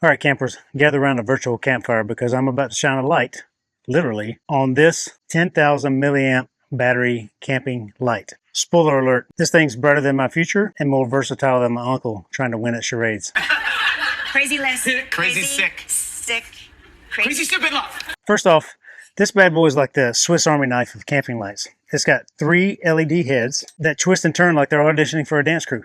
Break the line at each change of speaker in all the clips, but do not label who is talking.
All right, campers, gather around a virtual campfire because I'm about to shine a light, literally, on this 10,000 milliamp battery camping light. Spoiler alert, this thing's brighter than my future and more versatile than my uncle trying to win at charades.
Crazy list.
Crazy sick.
Sick.
Crazy stupid love.
First off, this bad boy is like the Swiss Army knife of camping lights. It's got 3 LED heads that twist and turn like they're auditioning for a dance crew.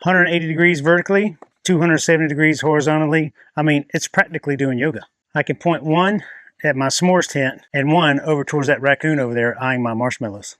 180 degrees vertically, 270 degrees horizontally. I mean, it's practically doing yoga. I can point one at my s'mores tent and one over towards that raccoon over there eyeing my marshmallows.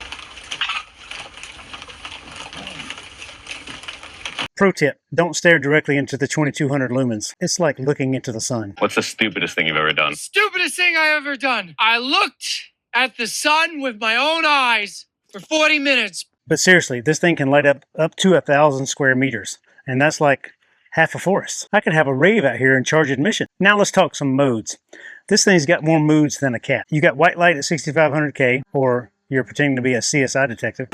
Pro tip, don't stare directly into the 2200 lumens. It's like looking into the sun.
What's the stupidest thing you've ever done?
Stupidest thing I ever done. I looked at the sun with my own eyes for 40 minutes.
But seriously, this thing can light up to 1,000 square meters. And that's like half a forest. I could have a rave out here and charge admission. Now let's talk some modes. This thing's got more moods than a cat. You got white light at 6500K, or you're pretending to be a CSI detective.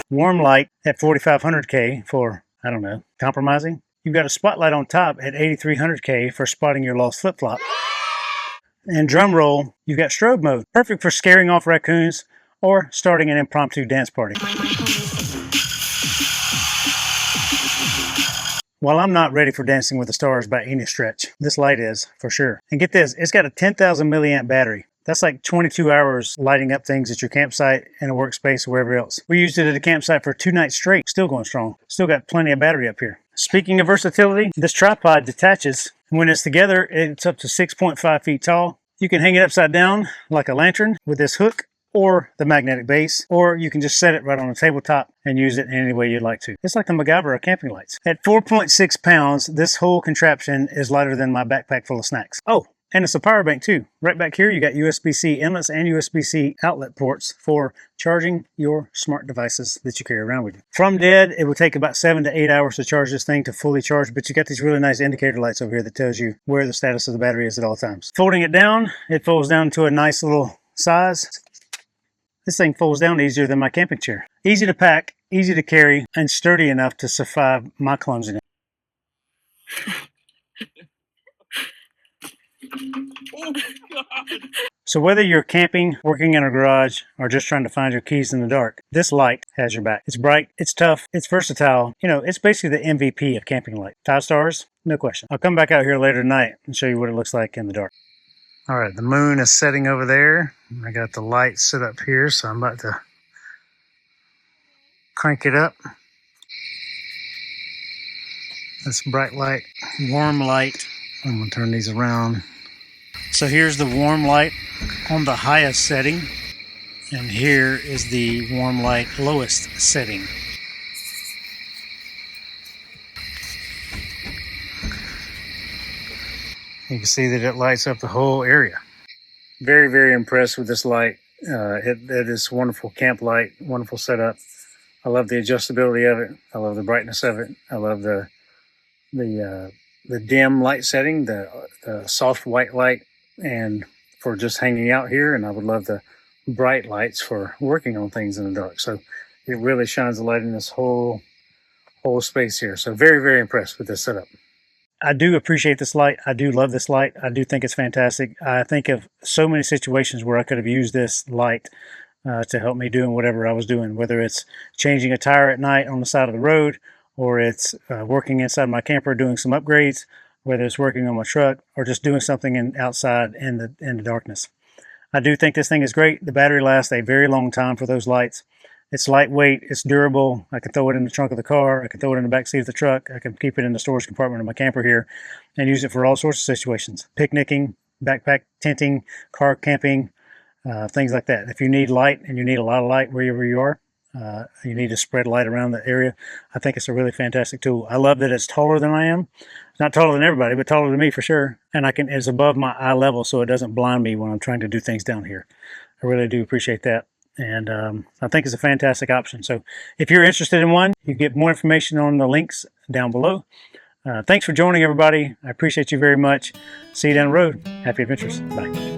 Warm light at 4500K for, I don't know, compromising. You've got a spotlight on top at 8300K for spotting your lost flip-flop. And drum roll, you've got strobe mode, perfect for scaring off raccoons or starting an impromptu dance party. While I'm not ready for Dancing with the Stars by any stretch, this light is, for sure. And get this, it's got a 10,000 milliamp battery. That's like 22 hours lighting up things at your campsite, in a workspace, or wherever else. We used it at a campsite for 2 nights straight, still going strong. Still got plenty of battery up here. Speaking of versatility, this tripod detaches. When it's together, it's up to 6.5 feet tall. You can hang it upside down like a lantern with this hook, or the magnetic base, or you can just set it right on the tabletop and use it any way you'd like to. It's like the MacGyver of camping lights. At 4.6 pounds, this whole contraption is lighter than my backpack full of snacks. Oh, and it's a power bank too. Right back here, you got USB-C inlets and USB-C outlet ports for charging your smart devices that you carry around with you. From dead, it would take about 7 to 8 hours to charge this thing to fully charge, but you got these really nice indicator lights over here that tells you where the status of the battery is at all times. Folding it down, it folds down to a nice little size. This thing folds down easier than my camping chair. Easy to pack, easy to carry, and sturdy enough to survive my clumsiness.
Oh, God.
So whether you're camping, working in a garage, or just trying to find your keys in the dark, this light has your back. It's bright, it's tough, it's versatile. You know, it's basically the MVP of camping light. 5 stars? No question. I'll come back out here later tonight and show you what it looks like in the dark. All right, the moon is setting over there. I got the light set up here, so I'm about to crank it up. That's bright light, warm light. I'm gonna turn these around. So here's the warm light on the highest setting, and here is the warm light lowest setting. You can see that it lights up the whole area. Very, very impressed with this light. It is wonderful camp light, wonderful setup. I love the adjustability of it. I love the brightness of it. I love the dim light setting, the soft white light, and for just hanging out here. And I would love the bright lights for working on things in the dark. So it really shines the light in this whole space here. So very, very impressed with this setup. I do appreciate this light. I do love this light. I do think it's fantastic. I think of so many situations where I could have used this light to help me doing whatever I was doing, whether it's changing a tire at night on the side of the road, or it's working inside my camper doing some upgrades, whether it's working on my truck, or just doing something outside in the darkness. I do think this thing is great. The battery lasts a very long time for those lights. It's lightweight, it's durable. I can throw it in the trunk of the car, I can throw it in the back seat of the truck, I can keep it in the storage compartment of my camper here and use it for all sorts of situations. Picnicking, backpack tenting, car camping, things like that. If you need light, and you need a lot of light wherever you are, you need to spread light around the area, I think it's a really fantastic tool. I love that it's taller than I am. It's not taller than everybody, but taller than me for sure. And it's above my eye level, so it doesn't blind me when I'm trying to do things down here. I really do appreciate that. And I think it's a fantastic option. So if you're interested in one, you get more information on the links down below. Thanks for joining, everybody. I appreciate you very much. See you down the road. Happy adventures. Bye.